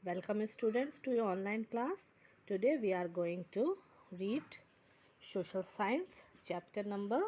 Welcome students to your online class. Today we are going to read Social Science chapter number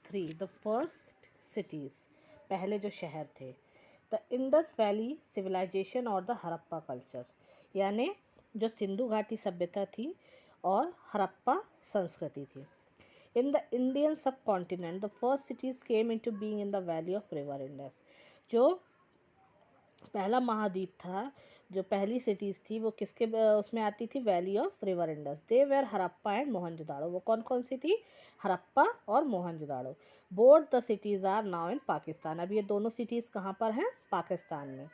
3, the first cities. पहले जो शहर थे, the Indus valley civilisation और the Harappa culture, यानी जो सिंधु घाटी सभ्यता थी और हड़प्पा संस्कृति थी. In the Indian subcontinent, the first cities came into being in the valley of river Indus. जो पहला महाद्वीप था, जो पहली सिटीज़ थी वो किसके उसमें आती थी? Valley of river Indus. They were Harappa and Mohenjodaro. वो कौन कौन सी थी? हड़प्पा और Mohenjodaro. Both the cities are now in Pakistan. अब ये दोनों सिटीज़ कहाँ पर हैं? पाकिस्तान में.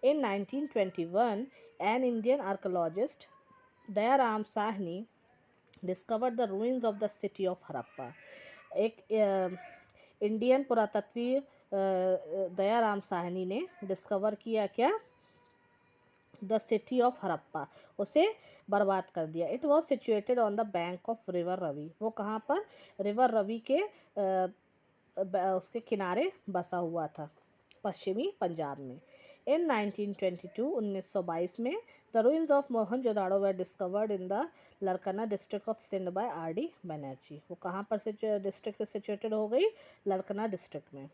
In 1921 an Indian archaeologist Dayaram Sahni discovered the ruins of the city of Harappa. एक इंडियन पुरातत्वीय दयाराम साहनी ने डिस्कवर किया क्या? The city of Harappa. उसे बर्बाद कर दिया. It was situated on the bank of river Ravi. वो कहाँ पर? रिवर रवि के उसके किनारे बसा हुआ था, पश्चिमी पंजाब में. इन 1922 में the ruins of Mohenjodaro were discovered in the Larkana district of Sindh by R.D. Banerji. वो कहाँ पर से डिस्ट्रिक्ट सिचुएटेड हो गई? लड़कना डिस्ट्रिक्ट में.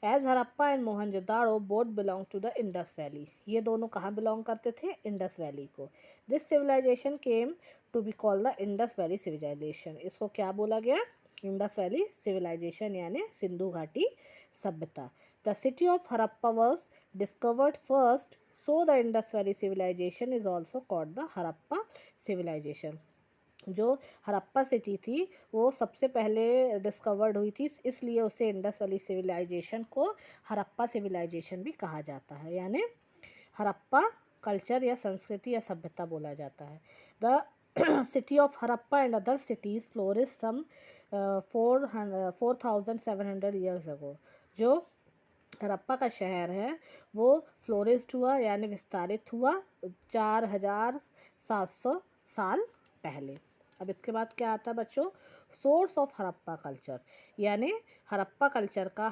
As Harappa and Mohenjodaro both belong to the Indus valley. ये दोनों कहाँ बिलोंग करते थे? इंडस वैली को. This civilisation came to be called the Indus valley civilisation. इसको क्या बोला गया? इंडस वैली सिविलाइजेशन, यानी सिंधु घाटी सभ्यता. The city of Harappa was discovered first, so the Indus valley civilization is also called the Harappa civilization. जो Harappa city थी वो सबसे पहले डिस्कवर्ड हुई थी, इसलिए उसे इंडस वैली सिविलाइजेशन को हड़प्पा सिविलाइजेशन भी कहा जाता है, यानी हड़प्पा कल्चर या संस्कृति या सभ्यता बोला जाता है. The city of Harappa and other cities flourish some 4700 years ago. जो हड़प्पा का शहर है वो फ्लोरिस्ड हुआ, यानी विस्तारित हुआ 4700 साल पहले. अब इसके बाद क्या आता है बच्चों? सोर्स ऑफ हड़प्पा कल्चर, यानी हड़प्पा कल्चर का,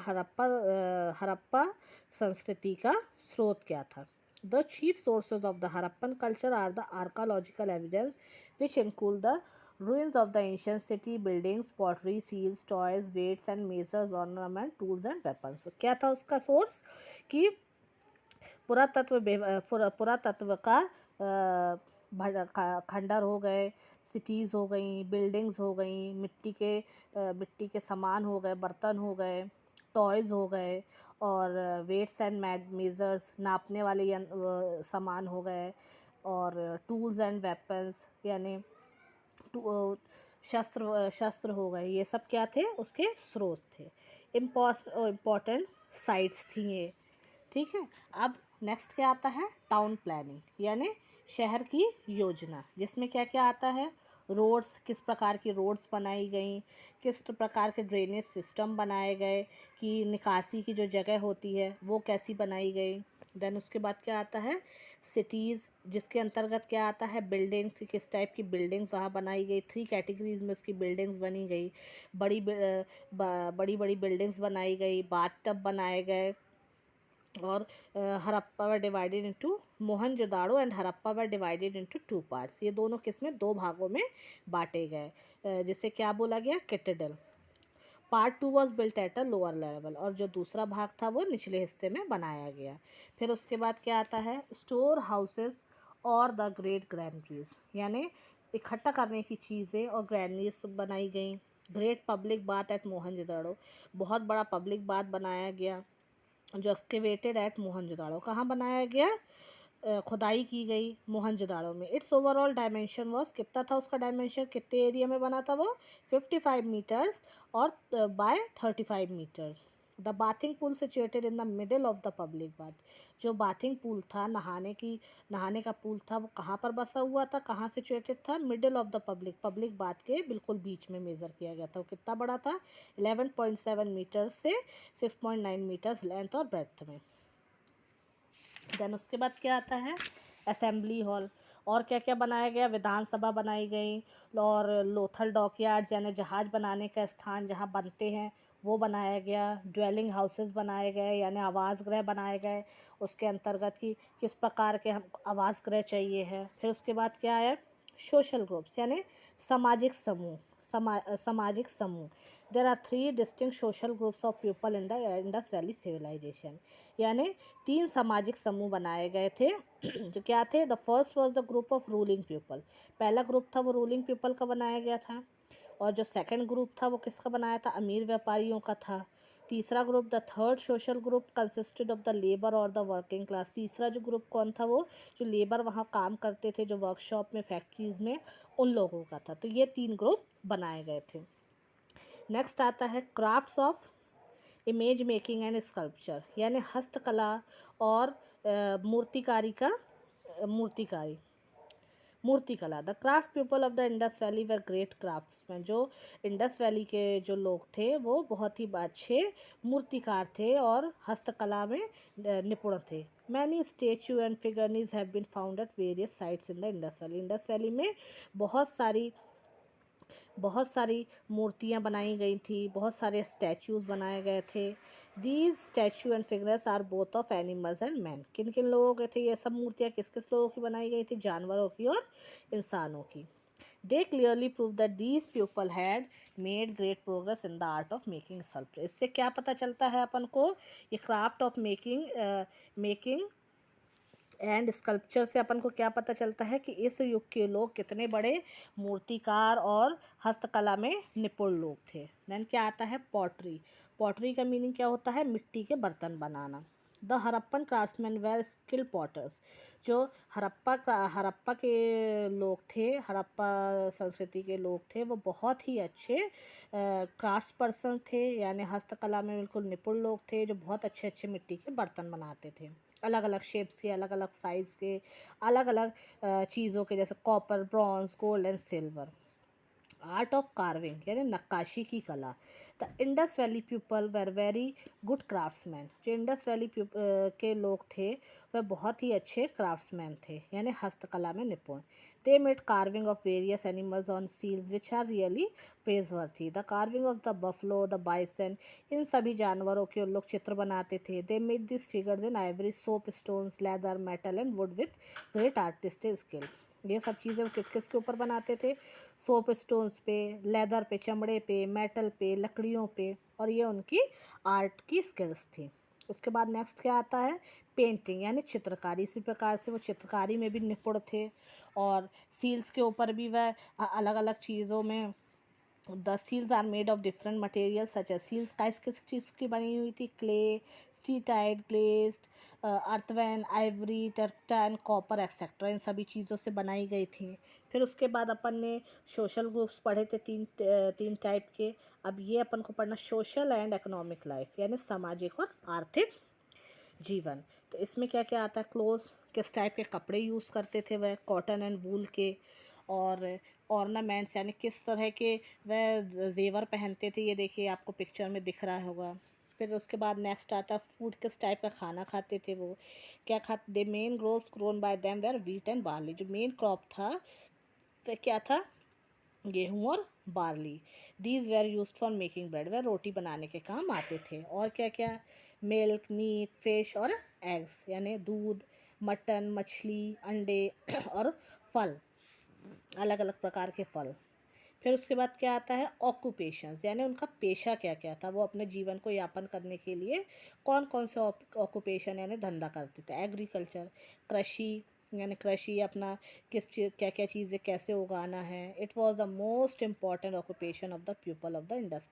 हड़प्पा संस्कृति का स्रोत क्या था? The chief sources of the Harappan culture are the archaeological evidence which include the ruins of the ancient city buildings, pottery, seals, toys, weights and measures, ornament, tools and weapons. तो क्या था उसका सोर्स? कि पुरातत्व का खंडर हो गए, सिटीज़ हो गई, बिल्डिंग्स हो गई, मिट्टी के सामान हो गए, बर्तन हो गए, टॉयज़ हो गए, और वेट्स एंड मेजर्स, नापने वाले सामान हो गए, और टूल्स एंड वेपन्स, यानी शस्त्र हो गए. ये सब क्या थे? उसके स्रोत थे. इम्पॉर्टेंट साइट्स थी ये. ठीक है. अब नेक्स्ट क्या आता है? टाउन प्लानिंग, यानी शहर की योजना, जिसमें क्या क्या आता है? रोड्स, किस प्रकार की रोड्स बनाई गई, किस प्रकार के ड्रेनेज सिस्टम बनाए गए, कि निकासी की जो जगह होती है वो कैसी बनाई गई. देन उसके बाद क्या आता है? सिटीज़, जिसके अंतर्गत क्या आता है? बिल्डिंग्स, किस टाइप की बिल्डिंग्स वहाँ बनाई गई. 3 कैटेगरीज में उसकी बिल्डिंग्स बनी गई. बड़ी बड़ी बिल्डिंग्स बनाई गई, बाथ टब बनाए गए. और Harappa were divided into Mohenjodaro and Harappa were divided into 2 parts. ये दोनों किसमें? 2 भागों में बांटे गए, जिसे क्या बोला गया? Citadel. Part 2 was built at a lower level, और जो दूसरा भाग था वो निचले हिस्से में बनाया गया. फिर उसके बाद क्या आता है? स्टोर हाउसेस और द ग्रेट ग्रैंडरीज, यानी इकट्ठा करने की चीज़ें और ग्रैंडरीज बनाई गई. Great public bath eight Mohenjodaro, बहुत बड़ा पब्लिक बाथ बनाया गया जो एक्सकेवेटेड एट मोहनजोदाड़ो. कहाँ बनाया गया? खुदाई की गई मोहनजोदाड़ो में. इट्स ओवरऑल डायमेंशन वॉज, कितना था उसका डायमेंशन? कितने एरिया में बना था वो? 55 मीटर्स और by 35 meters. The bathing pool situated in the middle of the public bath. जो बाथिंग पूल था, नहाने का पूल था, वो कहाँ पर बसा हुआ था? कहाँ सिचुएटेड था? Middle of the public bath के बिल्कुल बीच में मेज़र किया गया था. वो कितना बड़ा था? 11.7 मीटर्स से 6.9 मीटर्स लेंथ और ब्रेड्थ में. देन उसके बाद क्या आता है? Assembly hall. और क्या क्या बनाया गया? विधानसभा बनाई गई, और लोथल डॉकयार्ड्स, यानी जहाज़ बनाने का स्थान जहाँ बनते हैं वो बनाया गया। ड्वेलिंग हाउसेस बनाए गए यानी आवास गृह बनाए गए, उसके अंतर्गत कि किस प्रकार के हम आवास गृह चाहिए है। फिर उसके बाद क्या है, सोशल ग्रुप्स यानी सामाजिक समूह, सामाजिक समूह। There are 3 distinct social groups of people in the Indus valley civilization, यानी 3 सामाजिक समूह बनाए गए थे जो क्या थे, the first was the group of ruling people, पहला ग्रुप था वो रूलिंग पीपल का बनाया गया था। और जो सेकंड ग्रुप था वो किसका बनाया था, अमीर व्यापारियों का था। तीसरा group, the third social group consisted of the labour और द वर्किंग क्लास, तीसरा जो ग्रुप कौन था, वो जो लेबर वहाँ काम करते थे, जो वर्कशॉप में फैक्ट्रीज़ में, उन लोगों का था। तो ये 3 ग्रुप बनाए गए थे। नेक्स्ट आता है crafts of image making and sculpture, यानी हस्तकला और मूर्तिकारी का मूर्तिकला। The craft people of the Indus valley were great craftsman, जो इंडस वैली के जो लोग थे वो बहुत ही अच्छे मूर्तिकार थे और हस्तकला में निपुण थे। Many statue and figurines have been found at various sites in the Indus valley में बहुत सारी मूर्तियाँ बनाई गई थी, बहुत सारे स्टैचूज़ बनाए गए थे। These statue and figures are both of animals and man, किन किन लोगों के थे ये सब मूर्तियाँ, किस किस लोगों की बनाई गई थी, जानवरों की और इंसानों की। They clearly prove that these people had made great progress in the art of making sculpture. इससे क्या पता चलता है अपन को, ये craft of making and sculpture से अपन को क्या पता चलता है कि इस युग के लोग कितने बड़े मूर्तिकार और हस्तकला में निपुण लोग थे। देन क्या आता है, पॉटरी। पॉटरी का मीनिंग क्या होता है, मिट्टी के बर्तन बनाना। The Harappan craftsmen were skilled potters, जो हरप्पा के लोग थे, हरप्पा संस्कृति के लोग थे, वो बहुत ही अच्छे क्राफ्ट्स पर्सन थे, यानी हस्तकला में बिल्कुल निपुण लोग थे, जो बहुत अच्छे अच्छे मिट्टी के बर्तन बनाते थे, अलग अलग शेप्स के, अलग अलग साइज़ के, अलग अलग चीज़ों के, जैसे copper, bronze, gold and silver. Art of carving यानी नक्काशी की कला। The Indus valley people were very good craftsman, जो इंडस वैली के लोग थे वह बहुत ही अच्छे क्राफ्ट्समैन थे, यानी हस्तकला में निपुण। They made carving of various animals on seals which are really praiseworthy. The carving of the buffalo, the bison, इन सभी जानवरों के उन लोग चित्र बनाते थे। They made this figures in ivory, soap stones, leather, metal and wood with great artistic skill. ये सब चीज़ें वो किस किस के ऊपर बनाते थे, सोप स्टोन्स पे, लेदर पे, चमड़े पे, मेटल पे, लकड़ियों पे, और ये उनकी आर्ट की स्किल्स थी। उसके बाद नेक्स्ट क्या आता है, पेंटिंग यानी चित्रकारी। इसी प्रकार से वो चित्रकारी में भी निपुण थे और सील्स के ऊपर भी वह अलग अलग चीज़ों में, the seals are made of different material such as, seals किस किस चीज़ की बनी हुई थी, clay, steatite, glazed, earthenware, ivory, टर्टन, कॉपर एक्सेट्रा, इन सभी चीज़ों से बनाई गई थी। फिर उसके बाद अपन ने सोशल ग्रुप्स पढ़े थे तीन टाइप के। अब ये अपन को पढ़ना सोशल एंड इकोनॉमिक लाइफ, यानी सामाजिक और आर्थिक जीवन। तो इसमें क्या क्या आता है, क्लोथ्स, किस टाइप के कपड़े यूज़ करते थे वह, कॉटन एंड वूल के। और ऑर्नामेंट्स यानी किस तरह के वह जेवर पहनते थे, ये देखिए आपको पिक्चर में दिख रहा होगा। फिर उसके बाद नेक्स्ट आता है फूड, किस टाइप का खाना खाते थे वो, क्या खाते। The main groves grown by them were wheat and barley, जो मेन क्रॉप था वह क्या था, गेहूँ और barley. These were use for making bread, वह रोटी बनाने के काम आते थे। और क्या क्या, मिल्क, मीट, फिश और एग्स, यानी दूध, मटन, मछली, अंडे और फल, अलग अलग प्रकार के फल। फिर उसके बाद क्या आता है, ऑक्यूपेशंस, यानी उनका पेशा क्या क्या था, वो अपने जीवन को यापन करने के लिए कौन कौन से ऑक्यूपेशन यानी धंधा करते थे। एग्रीकल्चर, कृषि, यानी कृषि अपना क्या क्या चीज़ें कैसे उगाना है। It was the most important occupation of the people of the Indus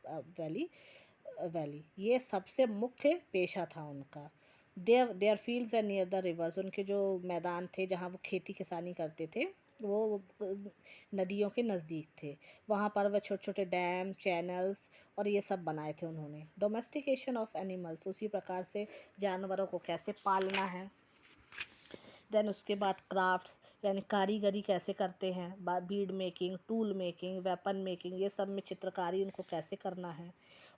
valley, ये सबसे मुख्य पेशा था उनका। There fields and near the reverse, उनके जो मैदान थे जहाँ वो खेती किसानी करते थे वो नदियों के नज़दीक थे, वहाँ पर वह छोटे छोटे डैम, चैनल्स और ये सब बनाए थे उन्होंने। डोमेस्टिकेशन ऑफ एनिमल्स, उसी प्रकार से जानवरों को कैसे पालना है। देन उसके बाद क्राफ्ट्स, यानी कारीगरी कैसे करते हैं, bead making, tool making, weapon making, ये सब में चित्रकारी उनको कैसे करना है।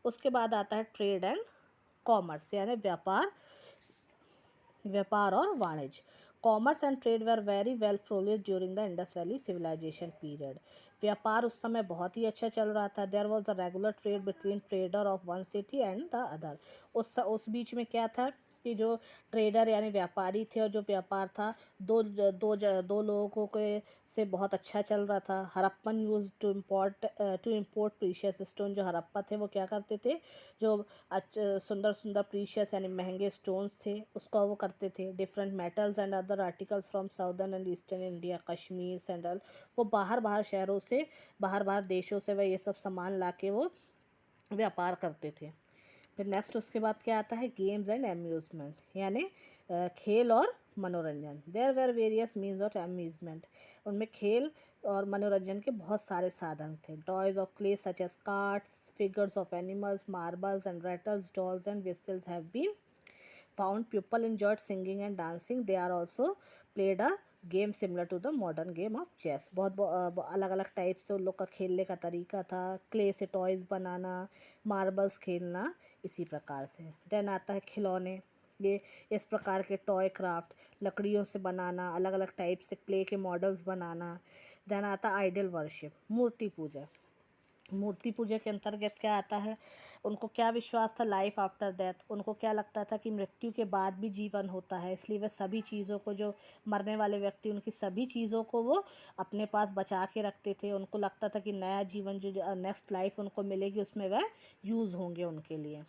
उसके बाद आता है ट्रेड एंड कॉमर्स, यानी व्यापार और वाणिज्य। Commerce and trade were very well flourish during the Indus valley civilization period. व्यापार उस समय बहुत ही अच्छा चल रहा था। There was a regular trade between trader of one city and the other. उस बीच में क्या था कि जो ट्रेडर यानी व्यापारी थे और जो व्यापार था दो लोगों के से बहुत अच्छा चल रहा था। Harappan use to import precious stone. जो हड़प्पा थे वो क्या करते थे, जो सुंदर सुंदर प्रीशियस यानी महंगे स्टोन्स थे उसका वो करते थे। Different metals and other articles from southern and eastern India, Kashmir, central, वो बाहर शहरों से बाहर देशों से वह ये सब सामान ला के वो व्यापार करते थे। फिर नेक्स्ट उसके बाद क्या आता है, गेम्स एंड अम्यूज़मेंट यानी खेल और मनोरंजन। There were various means of amusement. उनमें खेल और मनोरंजन के बहुत सारे साधन थे। Toys of clay such as cards, figures of animals, marbles and rattles, dolls and whistles have been found. People enjoyed singing and dancing. They are also played a game similar to the modern game of chess. बहुत अलग अलग type से उन लोग का खेलने का तरीका था। क्ले से टॉयज़ बनाना, मार्बल्स खेलना, इसी प्रकार से। देन आता है खिलौने। ये इस प्रकार के टॉय क्राफ्ट, लकड़ियों से बनाना, अलग अलग टाइप से क्ले के मॉडल्स बनाना। देन आता है आइडल वर्शिप, मूर्ति पूजा। मूर्ति पूजा के अंतर्गत क्या आता है, उनको क्या विश्वास था लाइफ आफ्टर डेथ। उनको क्या लगता था कि मृत्यु के बाद भी जीवन होता है, इसलिए वे सभी चीज़ों को, जो मरने वाले व्यक्ति उनकी सभी चीज़ों को वो अपने पास बचा के रखते थे। उनको लगता था कि नया जीवन जो नेक्स्ट लाइफ उनको मिलेगी उसमें वह यूज़ होंगे उनके लिए।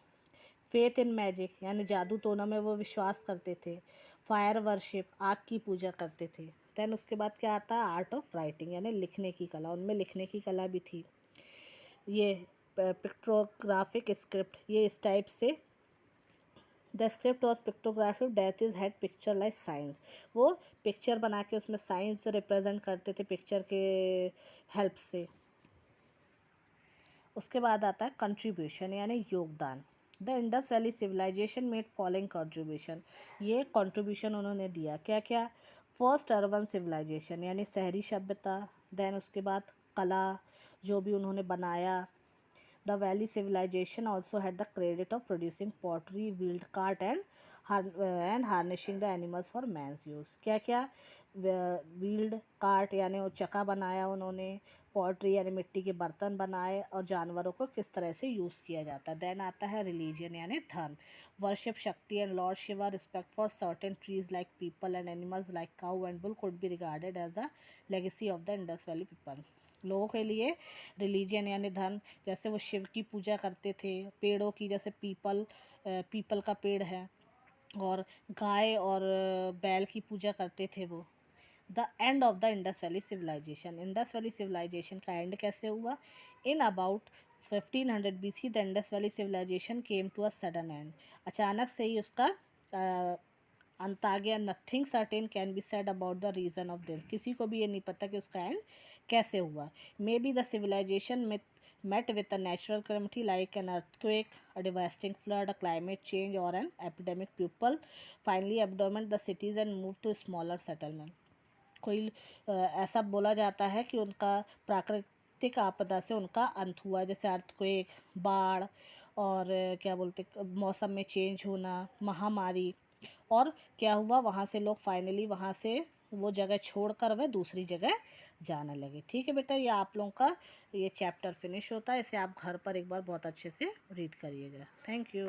फेथ इन मैजिक यानी जादू टोना में वो विश्वास करते थे। फायर वर्शिप, आग की पूजा करते थे। देन उसके बाद क्या आता है, आर्ट ऑफ राइटिंग यानी लिखने की कला। उनमें लिखने की कला भी थी। ये पिक्टोग्राफिक स्क्रिप्ट, ये इस टाइप से, the script was pictographic that is had picture like signs. वो पिक्चर बना के उसमें साइंस रिप्रेजेंट करते थे पिक्चर के हेल्प से। उसके बाद आता है कंट्रीब्यूशन यानी योगदान। The Indus valley civilization made following contribution. ये कंट्रीब्यूशन उन्होंने दिया, क्या क्या। फर्स्ट अर्बन सिविलाइजेशन यानी शहरी सभ्यता। देन उसके बाद कला, जो भी उन्होंने बनाया। The valley civilization also had the credit of producing pottery, wheeled cart and harnessing the animals for man's use। क्या क्या, व्हील्ड कार्ट यानी वो चक्का बनाया उन्होंने, पॉटरी यानी मिट्टी के बर्तन बनाए, और जानवरों को किस तरह से यूज़ किया जाता है। देन आता है रिलीजन यानी धर्म। Worship Shakti and lord Shiva, respect for certain trees like peepal and animals like cow and bull could be regarded as a legacy of the Indus valley people. लोगों के लिए रिलीजन यानी धर्म, जैसे वो शिव की पूजा करते थे, पेड़ों की, जैसे पीपल का पेड़ है, और गाय और बैल की पूजा करते थे वो। The end of the Indus valley civilization. Indus valley civilization का एंड कैसे हुआ, in about 1500 BC the Indus valley civilization came to a sudden end. अचानक से ही उसका अंत आ गया। Nothing certain can be said about the reason of this. किसी को भी ये नहीं पता कि उसका एंड कैसे हुआ। Maybe the civilization met with a natural calamity like an earthquake, a devastating flood, a climate change, or an epidemic. People finally abandoned the cities and moved to smaller settlement। कोई ऐसा बोला जाता है कि उनका प्राकृतिक आपदा से उनका अंत हुआ, जैसे अर्थक्वेक, बाढ़, और क्या बोलते, मौसम में चेंज होना, महामारी। और क्या हुआ, वहाँ से लोग फाइनली वहाँ से वो जगह छोड़कर वह दूसरी जगह जाने लगे। ठीक है बेटा, ये आप लोगों का ये चैप्टर फिनिश होता है। इसे आप घर पर एक बार बहुत अच्छे से रीड करिएगा। Thank you.